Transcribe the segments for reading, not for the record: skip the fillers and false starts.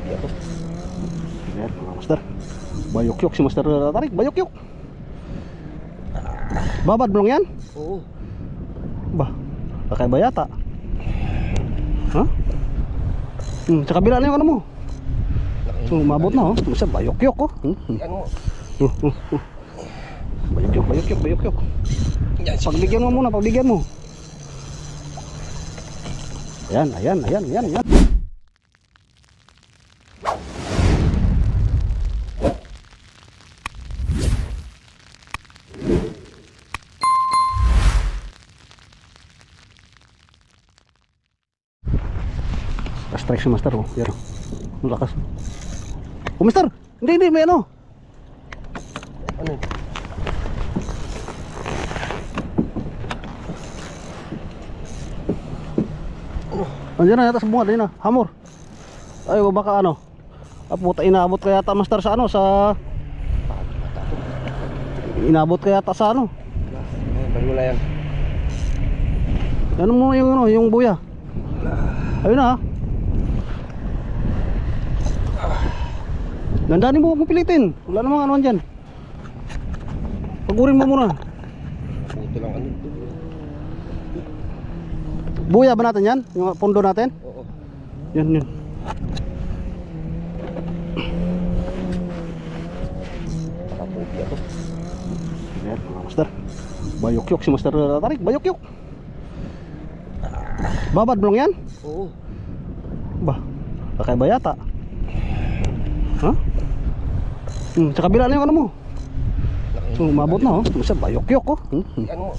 Ayan mga master, bayok-yok si Master Tarik, bayok-yok. Babad mo lang yan? Oo. Bah, kakaiba yata. Ha? Sa kabila na yung ano mo. Mabot na oh. Masa bayok-yok oh. Ano? Bayok-yok, bayok-yok, bayok-yok. Pagbigyan mo muna, pagbigyan mo. Ayan, ayan, ayan, ayan, ayan. Strike si Master oh. Yan oh. Ang lakas. Oh Master, hindi, may ano. Ano? Andiyan na yata sa bunga, din na, hamor. Ay, baka ano. Puta, inaabot kaya yata Master sa ano, sa inabot kaya yata sa ano. Bago na yan. Ano mo yung ano, yung buya. Ayun na. Dandanin mo, huwag mo pilitin. Wala namang ano dyan. Pagurin mo muna. Puto lang ano. Buya ba natin yan? Yung pondo natin? Oo. Yan, yan. Nakapupya to. Ayan mga master, bayok-yok si Master Tarik, bayok-yok. Babad mo lang yan? Oo. Bah, kakaiba yata. Ha? Sa kabila na yung ano mo. Mabot na oh. Masa bayok-yok oh. Ano?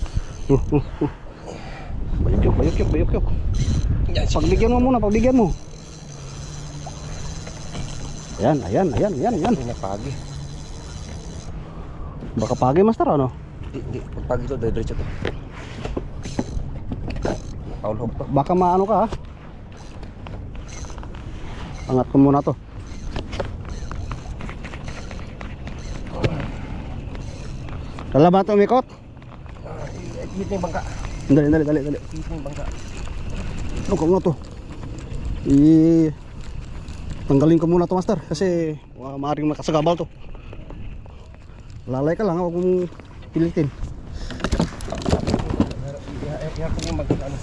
Bayok-yok, bayok-yok, bayok-yok. Pagbigyan mo muna, pagbigyan mo. Ayan, ayan, ayan, ayan, ayan. Napagi. Baka pagi Master ano? Hindi, pagpagi to, diretso to. Nakaulhog to. Baka maano ka ha. Angat ko muna to. Dala ba ito umikot? Hit yung bangka. Dali, dali, dali, dali. Hit yung bangka. Ano ko muna to? Tanggalin ko muna to Master. Kasi maaaring makasagabal to. Lalay ka lang, huwag mong pilitin. Ihap ko yung bangka ano.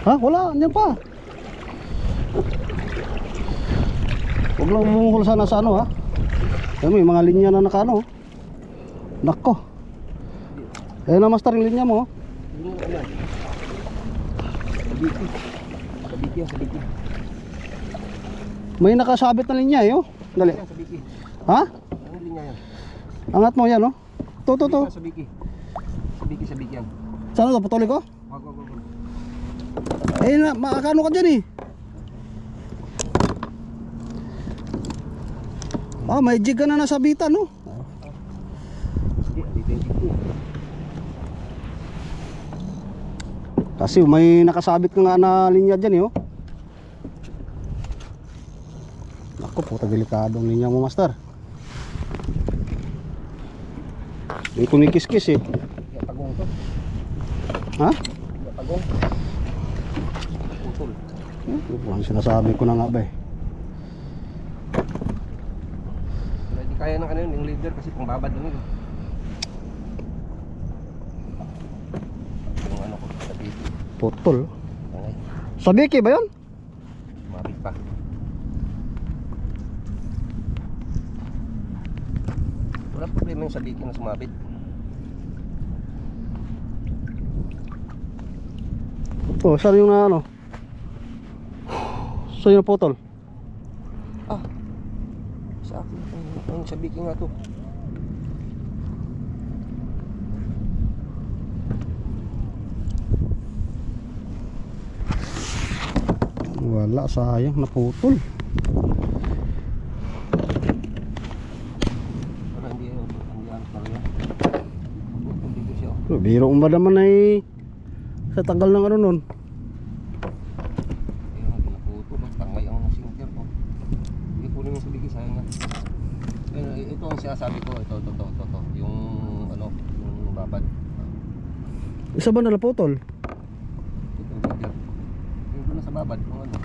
Ha? Wala, andyan pa. Huwag lang mumuhol sana sa ano ha. May mga linya na nakano. Nako. Ayan na Master yung linya mo. Sabiki. May nakasabit na linya eh oh. Dali. Sabiki. Ha? Ang linya yan. Angat mo yan oh. To. Sabiki yan. Saan ito? Patuloy ko? Wag. Eh na, makakano ka dyan eh. May jig ka na nasabitan no. Kasi may nakasabit ka nga na linya dyan eh oh. Naku puta, delikadong linya mo Master. May kumikis-kis eh. Tagong to. Ha? Tagong. Putol. Ang sinasabi ko na nga ba eh. Hindi kaya ng ano yun, yung leader kasi pang babad lang yun. Yung ano ko, sabiki. Putol. Angay, Sabiki ba yun? mabit pa. Wala problema yung sabiki na sumabit. Oh, saan yung na ano? Saan yung putol? Sa akin, ang sabiki nga to. Wala, sayang, naputol. Wala, hindi anos na rin. Hindi ko siya. Biro mo ba naman ay sa tagal ng ano nun? Ayun, pinaputo. Tangay ang sinker ko. Hindi kunin yung sabiki, sayang nga. Ito ang sinasabi ko. Ito. Yung ano, yung babad. Isa ba naputol? Ito, leader. Yung babad kung ano.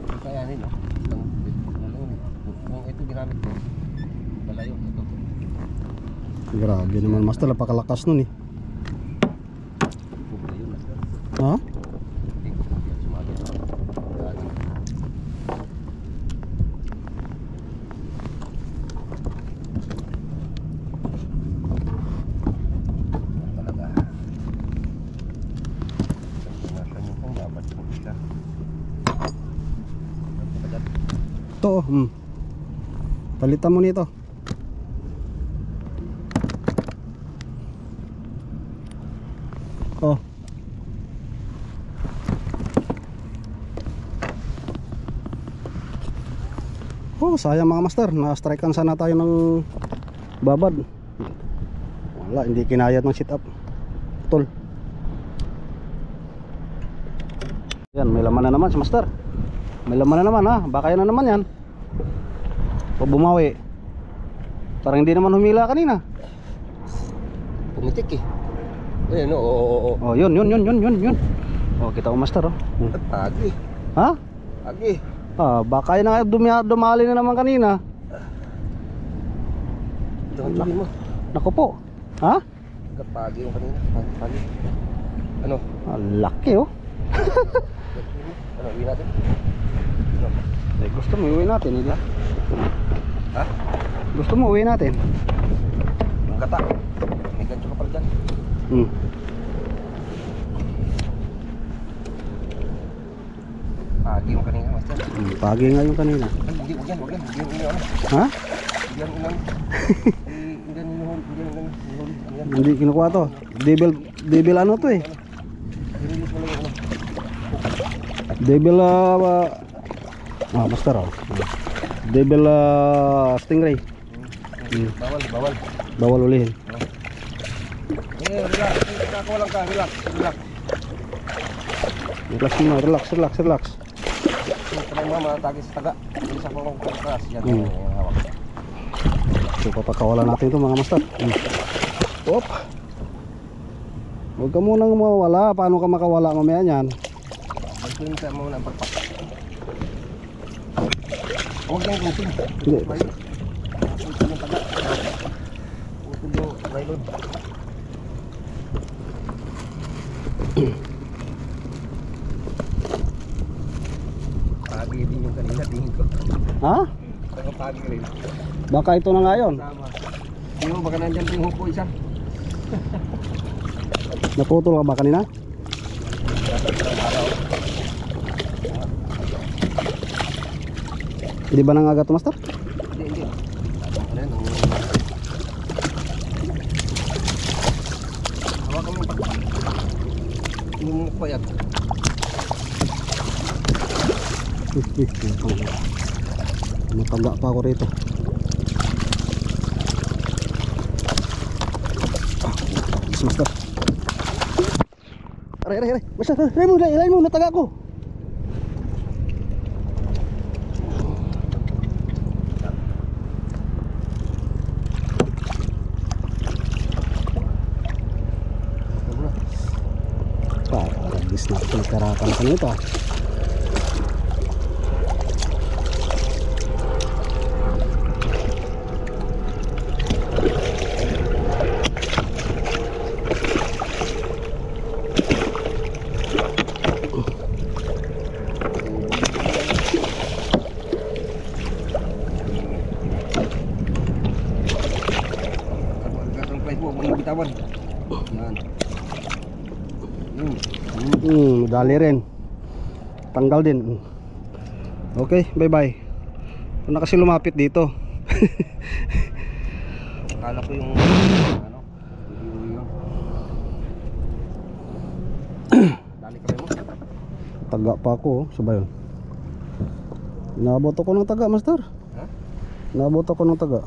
Kung kayanin, no? Kung ito ginamit ko, palayo, ito. Grabe naman master, napakalakas nun eh. Kubra yun, master. Ha? Hindi ko po yan, sumagot na. Daanan. Talaga. Nasa nyo kung babad ko siya. Ito oh. Palitan mo nito. Oh. Oh, sayang mga master, na-strikean sana tayo ng babad. Wala, hindi kinaya ng sit up. Tol. Yan, may laman na naman si master. May laman na naman ha, baka yan na naman yan. O bumawi. Parang hindi naman humila kanina. Pumitik eh. Ayun, oo. Oh, yun. Oh, kita ko master oh. Agi. Ha? Agi. Ah, baka yun na dumali na naman kanina. Dami mo. Naku po. Ha? Pagi yung kanina. Pagi. Ano? Ah, laki oh. Ano, uwi natin? Ano? Eh, gusto mo uwi natin, hindi? Ha? Gusto mo uwi natin? Ang gata. May gancho ka pala dyan. Pagi yung kanina, master. Pagi nga yung kanina. Ay, hindi, wag yan. Hindi yung ano. Ha? Hindi yung ilang. Hindi yung huli. Hindi kinukuha to. Devil ano to eh. I-release mo lang yung ano. Devil master oh. Devil stingray. Bawal. Bawal ulihin. Relax. Kako lang ka, relax. Relax. Ito lang mga tagis taga. Isa ko ng contras. Yan. Hawak. So papakawalan natin ito mga master. Op. Huwag ka munang mawala. Paano ka makawala mamaya niyan? Magpilin ka muna ang pagpak. Huwag yung gusin. Hindi. Gusin yung taga. Gusin yung nylon. Pagi din yung kanina. Tingin ko. Ha? Saka pagi rin. Baka ito na nga yun. Tama. Tingin mo baka nandyan yung hupo isa. Naputol ka ba kanina? Hindi ba nangagat to master? Hindi. Ano yan? Hawakan mo yung pagpak. Yung payag. Mataga pa ako rito. Master. Aray. Master, ilayin mo, nataga ko. Paragis na pinagkarakan ka nito ah. Bitawan. Yan. Dali rin. Tanggal din. Okay, bye. Kung na kasi lumapit dito. Akala ko yung ano, yung dali ka mo. Taga pa ako, sabay yun. Nabot ako ng taga, master. Ha? Nabot ako ng taga.